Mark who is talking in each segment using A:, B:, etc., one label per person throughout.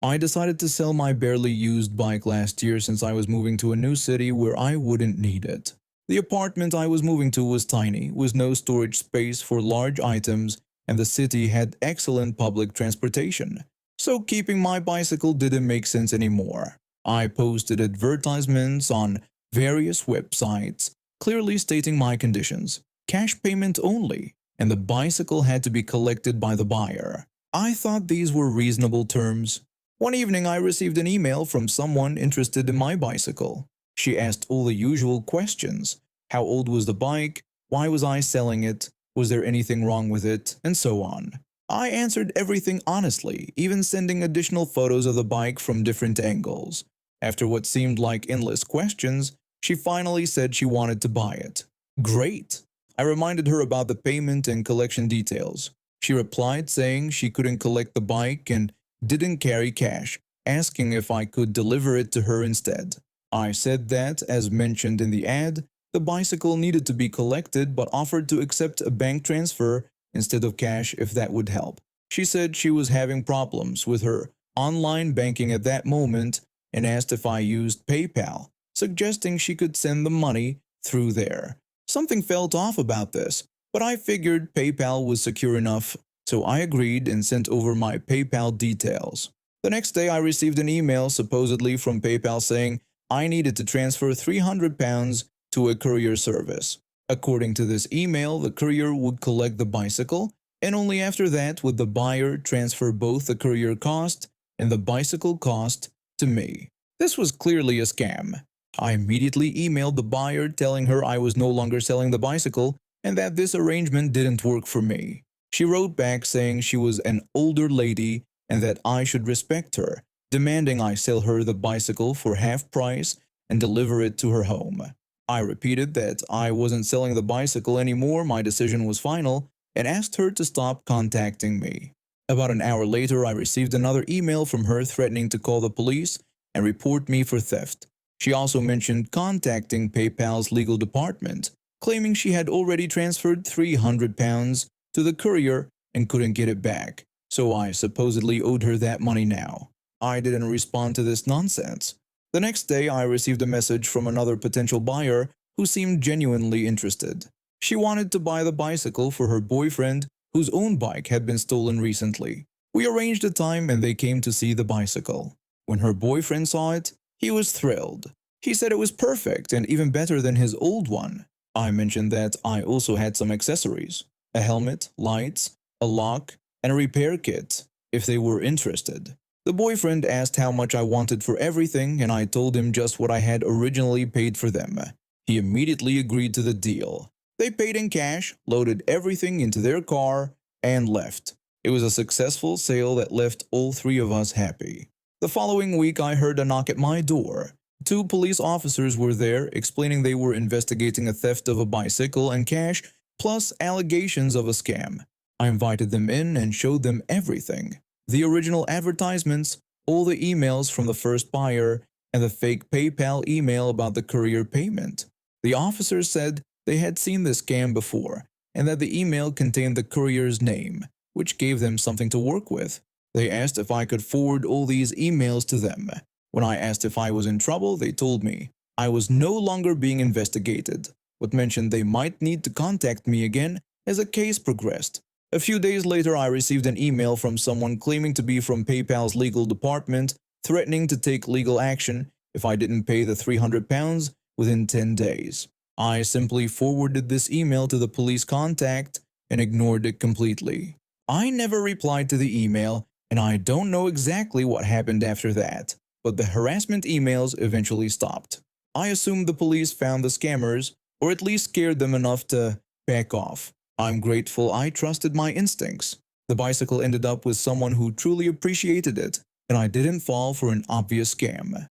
A: I decided to sell my barely used bike last year since I was moving to a new city where I wouldn't need it. The apartment I was moving to was tiny, with no storage space for large items, and the city had excellent public transportation. So keeping my bicycle didn't make sense anymore. I posted advertisements on various websites, clearly stating my conditions: cash payment only, and the bicycle had to be collected by the buyer. I thought these were reasonable terms. One evening, I received an email from someone interested in my bicycle. She asked all the usual questions: how old was the bike? Why was I selling it? Was there anything wrong with it? And so on. I answered everything honestly, even sending additional photos of the bike from different angles. After what seemed like endless questions, she finally said she wanted to buy it. Great! I reminded her about the payment and collection details. She replied saying she couldn't collect the bike and didn't carry cash, asking if I could deliver it to her instead. I said that, as mentioned in the ad, the bicycle needed to be collected but offered to accept a bank transfer instead of cash if that would help. She said she was having problems with her online banking at that moment and asked if I used PayPal, suggesting she could send the money through there. Something felt off about this, but I figured PayPal was secure enough, so I agreed and sent over my PayPal details. The next day I received an email supposedly from PayPal saying I needed to transfer £300 to a courier service. According to this email, the courier would collect the bicycle, and only after that would the buyer transfer both the courier cost and the bicycle cost to me. This was clearly a scam. I immediately emailed the buyer telling her I was no longer selling the bicycle and that this arrangement didn't work for me. She wrote back saying she was an older lady and that I should respect her, demanding I sell her the bicycle for half price and deliver it to her home. I repeated that I wasn't selling the bicycle anymore, my decision was final, and asked her to stop contacting me. About an hour later, I received another email from her threatening to call the police and report me for theft. She also mentioned contacting PayPal's legal department, claiming she had already transferred £300 to the courier and couldn't get it back, so I supposedly owed her that money now. I didn't respond to this nonsense. The next day, I received a message from another potential buyer who seemed genuinely interested. She wanted to buy the bicycle for her boyfriend, whose own bike had been stolen recently. We arranged a time and they came to see the bicycle. When her boyfriend saw it, he was thrilled. He said it was perfect and even better than his old one. I mentioned that I also had some accessories: a helmet, lights, a lock, and a repair kit, if they were interested. The boyfriend asked how much I wanted for everything, and I told him just what I had originally paid for them. He immediately agreed to the deal. They paid in cash, loaded everything into their car, and left. It was a successful sale that left all three of us happy. The following week, I heard a knock at my door. Two police officers were there, explaining they were investigating a theft of a bicycle and cash, plus allegations of a scam. I invited them in and showed them everything: the original advertisements, all the emails from the first buyer, and the fake PayPal email about the courier payment. The officers said they had seen this scam before, and that the email contained the courier's name, which gave them something to work with. They asked if I could forward all these emails to them. When I asked if I was in trouble, they told me I was no longer being investigated, but mentioned they might need to contact me again as the case progressed. A few days later, I received an email from someone claiming to be from PayPal's legal department, threatening to take legal action if I didn't pay the £300 within 10 days. I simply forwarded this email to the police contact and ignored it completely. I never replied to the email, and I don't know exactly what happened after that, but the harassment emails eventually stopped. I assumed the police found the scammers, or at least scared them enough to back off. I'm grateful I trusted my instincts. The bicycle ended up with someone who truly appreciated it, and I didn't fall for an obvious scam.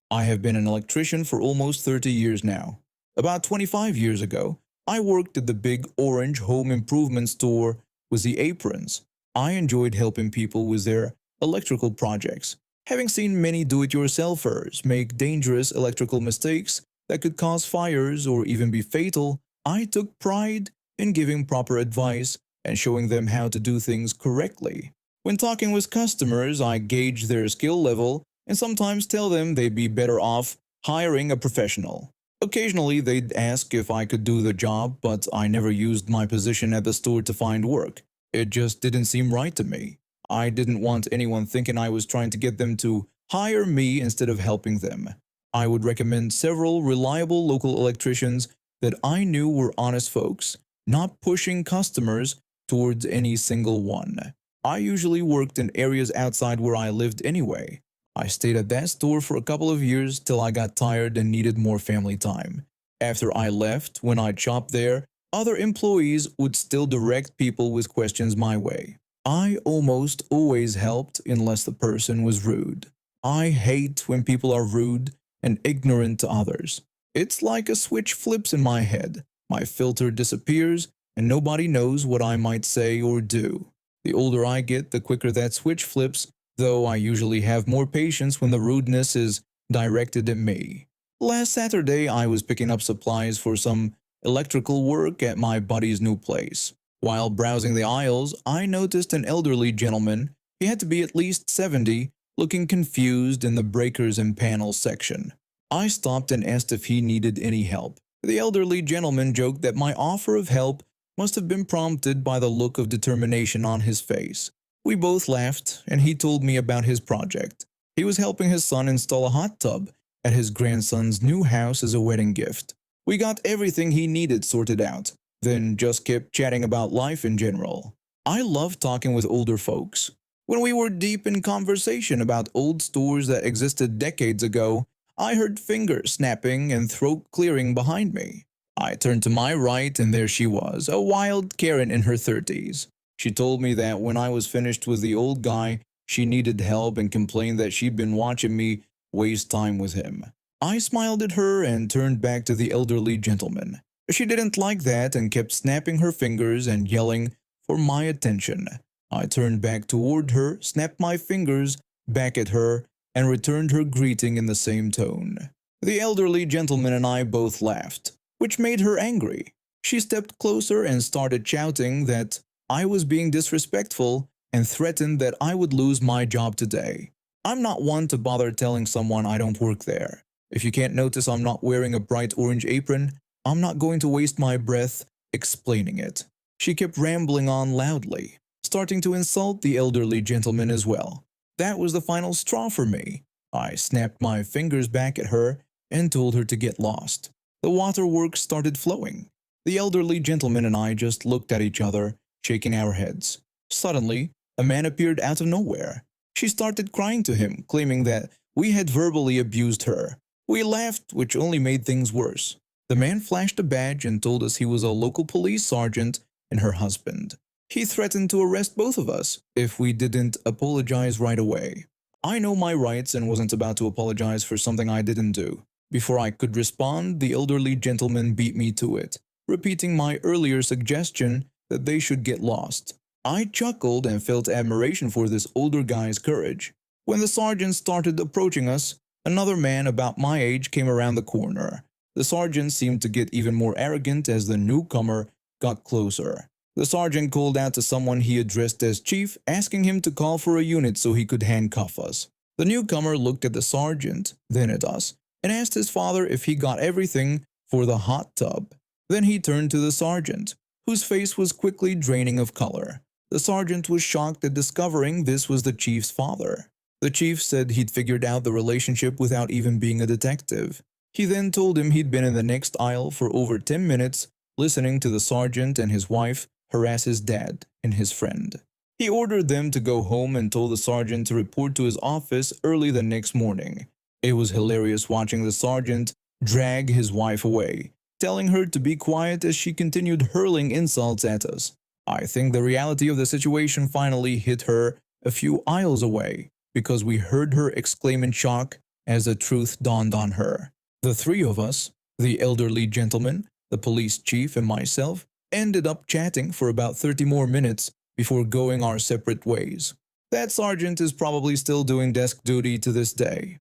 A: I have been an electrician for almost 30 years now. About 25 years ago, I worked at the big orange home improvement store with the aprons. I enjoyed helping people with their electrical projects. Having seen many do-it-yourselfers make dangerous electrical mistakes that could cause fires or even be fatal, I took pride in giving proper advice and showing them how to do things correctly. When talking with customers, I gauge their skill level and sometimes tell them they'd be better off hiring a professional. Occasionally, they'd ask if I could do the job, but I never used my position at the store to find work. It just didn't seem right to me. I didn't want anyone thinking I was trying to get them to hire me instead of helping them. I would recommend several reliable local electricians that I knew were honest folks, not pushing customers towards any single one. I usually worked in areas outside where I lived anyway. I stayed at that store for a couple of years till I got tired and needed more family time. After I left, when I shopped there, other employees would still direct people with questions my way. I almost always helped unless the person was rude. I hate when people are rude and ignorant to others. It's like a switch flips in my head. My filter disappears and nobody knows what I might say or do. The older I get, the quicker that switch flips, though I usually have more patience when the rudeness is directed at me. Last Saturday, I was picking up supplies for some electrical work at my buddy's new place. While browsing the aisles, I noticed an elderly gentleman, he had to be at least 70, looking confused in the breakers and panels section. I stopped and asked if he needed any help. The elderly gentleman joked that my offer of help must have been prompted by the look of determination on his face. We both laughed, and he told me about his project. He was helping his son install a hot tub at his grandson's new house as a wedding gift. We got everything he needed sorted out, then just kept chatting about life in general. I love talking with older folks. When we were deep in conversation about old stores that existed decades ago, I heard fingers snapping and throat clearing behind me. I turned to my right and there she was, a wild Karen in her 30s. She told me that when I was finished with the old guy, she needed help and complained that she'd been watching me waste time with him. I smiled at her and turned back to the elderly gentleman. She didn't like that and kept snapping her fingers and yelling for my attention. I turned back toward her, snapped my fingers back at her, and returned her greeting in the same tone. The elderly gentleman and I both laughed, which made her angry. She stepped closer and started shouting that I was being disrespectful and threatened that I would lose my job today. I'm not one to bother telling someone I don't work there. If you can't notice I'm not wearing a bright orange apron, I'm not going to waste my breath explaining it. She kept rambling on loudly, starting to insult the elderly gentleman as well. That was the final straw for me. I snapped my fingers back at her and told her to get lost. The waterworks started flowing. The elderly gentleman and I just looked at each other, shaking our heads. Suddenly, a man appeared out of nowhere. She started crying to him, claiming that we had verbally abused her. We laughed, which only made things worse. The man flashed a badge and told us he was a local police sergeant and her husband. He threatened to arrest both of us if we didn't apologize right away. I know my rights and wasn't about to apologize for something I didn't do. Before I could respond, the elderly gentleman beat me to it, repeating my earlier suggestion that they should get lost. I chuckled and felt admiration for this older guy's courage. When the sergeant started approaching us, another man about my age came around the corner. The sergeant seemed to get even more arrogant as the newcomer got closer. The sergeant called out to someone he addressed as chief, asking him to call for a unit so he could handcuff us. The newcomer looked at the sergeant, then at us, and asked his father if he got everything for the hot tub. Then he turned to the sergeant, whose face was quickly draining of color. The sergeant was shocked at discovering this was the chief's father. The chief said he'd figured out the relationship without even being a detective. He then told him he'd been in the next aisle for over 10 minutes listening to the sergeant and his wife harass his dad and his friend. He ordered them to go home and told the sergeant to report to his office early the next morning. It was hilarious watching the sergeant drag his wife away, telling her to be quiet as she continued hurling insults at us. I think the reality of the situation finally hit her a few aisles away, because we heard her exclaim in shock as the truth dawned on her. The three of us, the elderly gentleman, the police chief, and myself, ended up chatting for about 30 more minutes before going our separate ways. That sergeant is probably still doing desk duty to this day.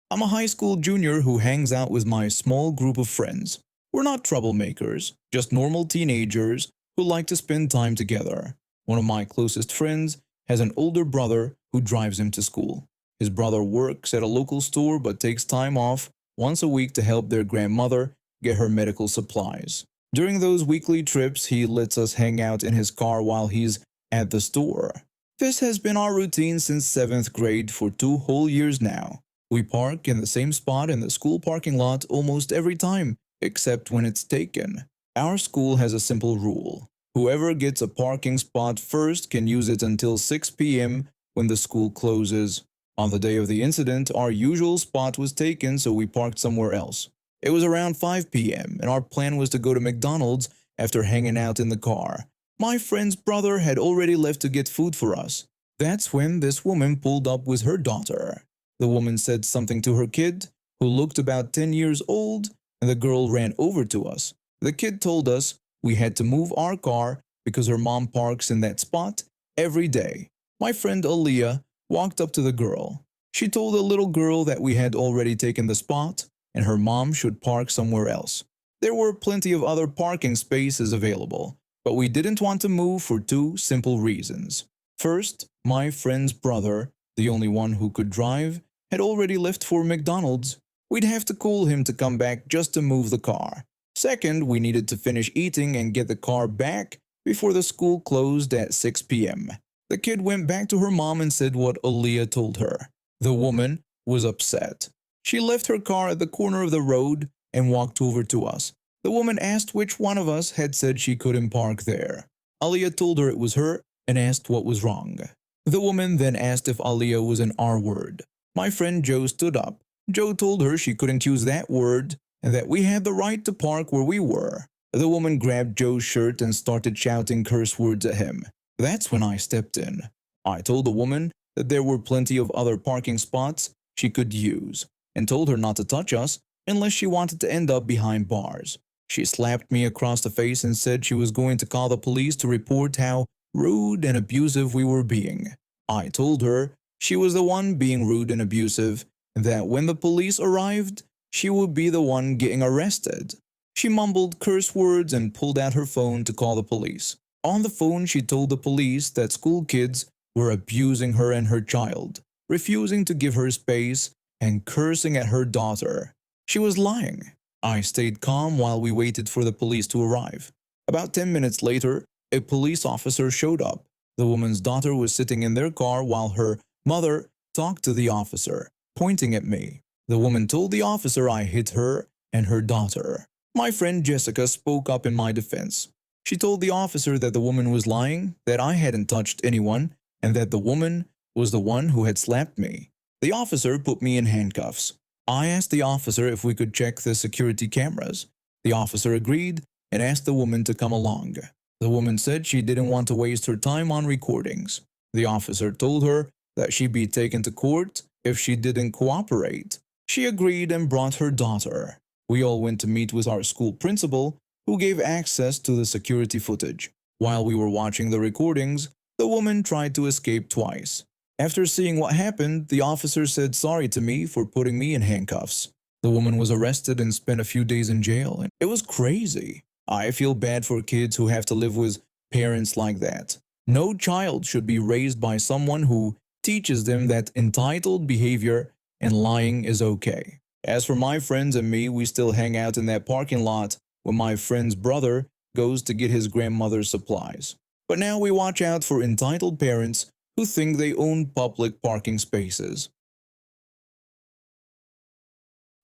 A: I'm a high school junior who hangs out with my small group of friends. We're not troublemakers, just normal teenagers who like to spend time together. One of my closest friends has an older brother who drives him to school. His brother works at a local store but takes time off once a week to help their grandmother get her medical supplies. During those weekly trips, he lets us hang out in his car while he's at the store. This has been our routine since 7th grade for 2 whole years now. We park in the same spot in the school parking lot almost every time, except when it's taken. Our school has a simple rule. Whoever gets a parking spot first can use it until 6 p.m. when the school closes. On the day of the incident, our usual spot was taken, so we parked somewhere else. It was around 5 p.m., and our plan was to go to McDonald's after hanging out in the car. My friend's brother had already left to get food for us. That's when this woman pulled up with her daughter. The woman said something to her kid, who looked about 10 years old, and the girl ran over to us. The kid told us we had to move our car because her mom parks in that spot every day. My friend Aaliyah walked up to the girl. She told the little girl that we had already taken the spot and her mom should park somewhere else. There were plenty of other parking spaces available, but we didn't want to move for two simple reasons. First, my friend's brother, the only one who could drive, had already left for McDonald's. We'd have to call him to come back just to move the car. Second, we needed to finish eating and get the car back before the school closed at 6 p.m. The kid went back to her mom and said what Aaliyah told her. The woman was upset. She left her car at the corner of the road and walked over to us. The woman asked which one of us had said she couldn't park there. Aaliyah told her it was her and asked what was wrong. The woman then asked if Aaliyah was an R word. My friend Joe stood up. Joe told her she couldn't use that word and that we had the right to park where we were. The woman grabbed Joe's shirt and started shouting curse words at him. That's when I stepped in. I told the woman that there were plenty of other parking spots she could use and told her not to touch us unless she wanted to end up behind bars. She slapped me across the face and said she was going to call the police to report how rude and abusive we were being. I told her she was the one being rude and abusive and that when the police arrived, she would be the one getting arrested. She mumbled curse words and pulled out her phone to call the police. On the phone, she told the police that school kids were abusing her and her child, refusing to give her space, and cursing at her daughter. She was lying. I stayed calm while we waited for the police to arrive. About 10 minutes later, a police officer showed up. The woman's daughter was sitting in their car while her mother talked to the officer, pointing at me. The woman told the officer I hit her and her daughter. My friend Jessica spoke up in my defense. She told the officer that the woman was lying, that I hadn't touched anyone, and that the woman was the one who had slapped me. The officer put me in handcuffs. I asked the officer if we could check the security cameras. The officer agreed and asked the woman to come along. The woman said she didn't want to waste her time on recordings. The officer told her that she'd be taken to court if she didn't cooperate. She agreed and brought her daughter. We all went to meet with our school principal, who gave access to the security footage. While we were watching the recordings, the woman tried to escape twice. After seeing what happened, the officer said sorry to me for putting me in handcuffs. The woman was arrested and spent a few days in jail, and it was crazy. I feel bad for kids who have to live with parents like that. No child should be raised by someone who teaches them that entitled behavior and lying is okay. As for my friends and me, we still hang out in that parking lot when my friend's brother goes to get his grandmother's supplies. But now we watch out for entitled parents who think they own public parking spaces.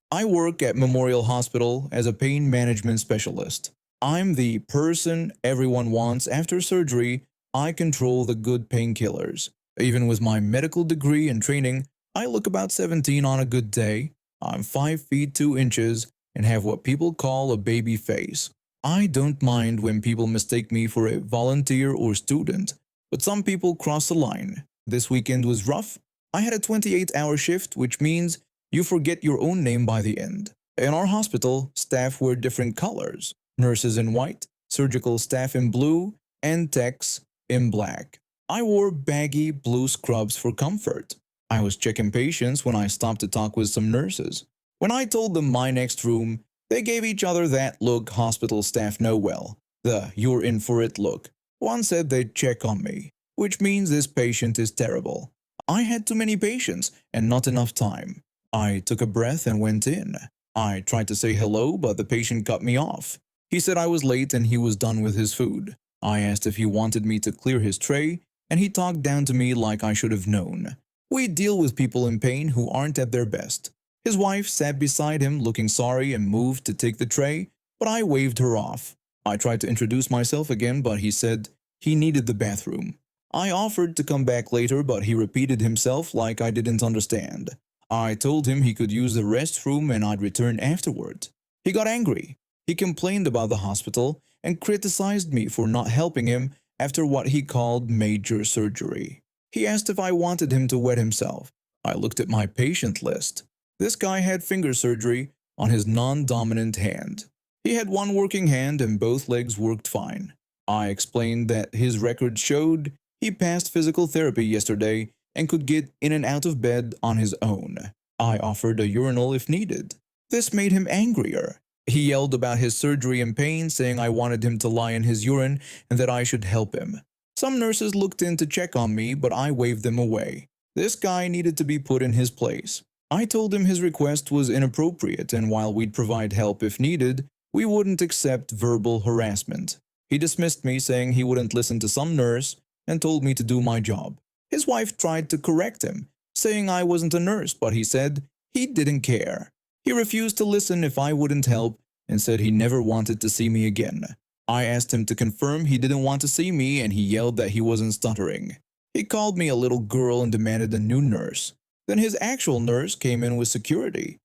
A: I work at Memorial Hospital as a pain management specialist. I'm the person everyone wants after surgery. I control the good painkillers. Even with my medical degree and training, I look about 17 on a good day. I'm 5 feet 2 inches and have what people call a baby face. I don't mind when people mistake me for a volunteer or student, but some people cross the line. This weekend was rough. I had a 28-hour shift, which means you forget your own name by the end. In our hospital, staff wear different colors. Nurses in white, surgical staff in blue, and techs in black. I wore baggy blue scrubs for comfort. I was checking patients when I stopped to talk with some nurses. When I told them my next room, they gave each other that look hospital staff know well. the "you're in for it" look. One said they'd check on me, which means this patient is terrible. I had too many patients and not enough time. I took a breath and went in. I tried to say hello, but the patient cut me off. He said I was late and he was done with his food. I asked if he wanted me to clear his tray, and he talked down to me like I should have known. We deal with people in pain who aren't at their best. His wife sat beside him looking sorry and moved to take the tray, but I waved her off. I tried to introduce myself again, but he said he needed the bathroom. I offered to come back later, but he repeated himself like I didn't understand. I told him he could use the restroom and I'd return afterward. He got angry. He complained about the hospital and criticized me for not helping him after what he called major surgery. He asked if I wanted him to wet himself. I looked at my patient list. This guy had finger surgery on his non-dominant hand. He had one working hand and both legs worked fine. I explained that his record showed he passed physical therapy yesterday and could get in and out of bed on his own. I offered a urinal if needed. This made him angrier. He yelled about his surgery and pain, saying I wanted him to lie in his urine and that I should help him. Some nurses looked in to check on me, but I waved them away. This guy needed to be put in his place. I told him his request was inappropriate, and while we'd provide help if needed, we wouldn't accept verbal harassment. He dismissed me, saying he wouldn't listen to some nurse, and told me to do my job. His wife tried to correct him, saying I wasn't a nurse, but he said he didn't care. He refused to listen if I wouldn't help and said he never wanted to see me again. I asked him to confirm he didn't want to see me, and he yelled that he wasn't stuttering. He called me a little girl and demanded a new nurse. Then his actual nurse came in with security.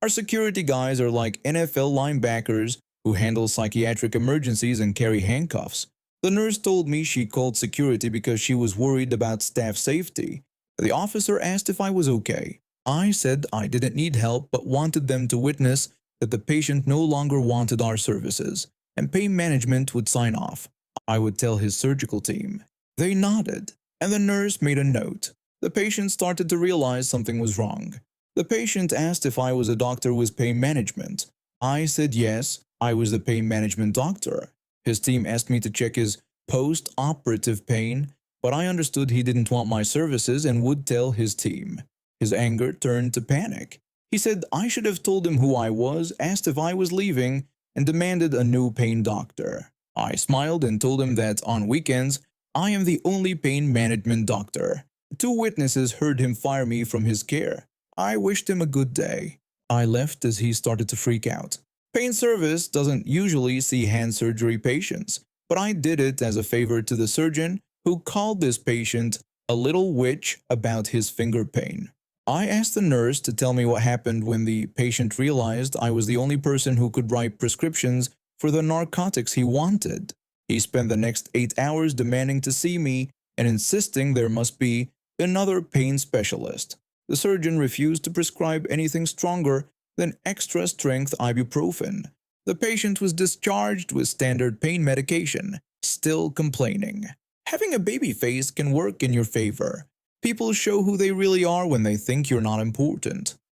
A: Our security guys are like NFL linebackers who handle psychiatric emergencies and carry handcuffs. The nurse told me she called security because she was worried about staff safety. The officer asked if I was okay. I said I didn't need help but wanted them to witness that the patient no longer wanted our services, and pain management would sign off. I would tell his surgical team. They nodded, and the nurse made a note. The patient started to realize something was wrong. The patient asked if I was a doctor with pain management. I said yes, I was the pain management doctor. His team asked me to check his post-operative pain, but I understood he didn't want my services and would tell his team. His anger turned to panic. He said I should have told him who I was, asked if I was leaving, and demanded a new pain doctor. I smiled and told him that on weekends, I am the only pain management doctor. 2 witnesses heard him fire me from his care. I wished him a good day. I left as he started to freak out. Pain service doesn't usually see hand surgery patients, but I did it as a favor to the surgeon who called this patient a little witch about his finger pain. I asked the nurse to tell me what happened when the patient realized I was the only person who could write prescriptions for the narcotics he wanted. He spent the next 8 hours demanding to see me and insisting there must be another pain specialist. The surgeon refused to prescribe anything stronger than extra-strength ibuprofen. The patient was discharged with standard pain medication, still complaining. Having a baby face can work in your favor. People show who they really are when they think you're not important.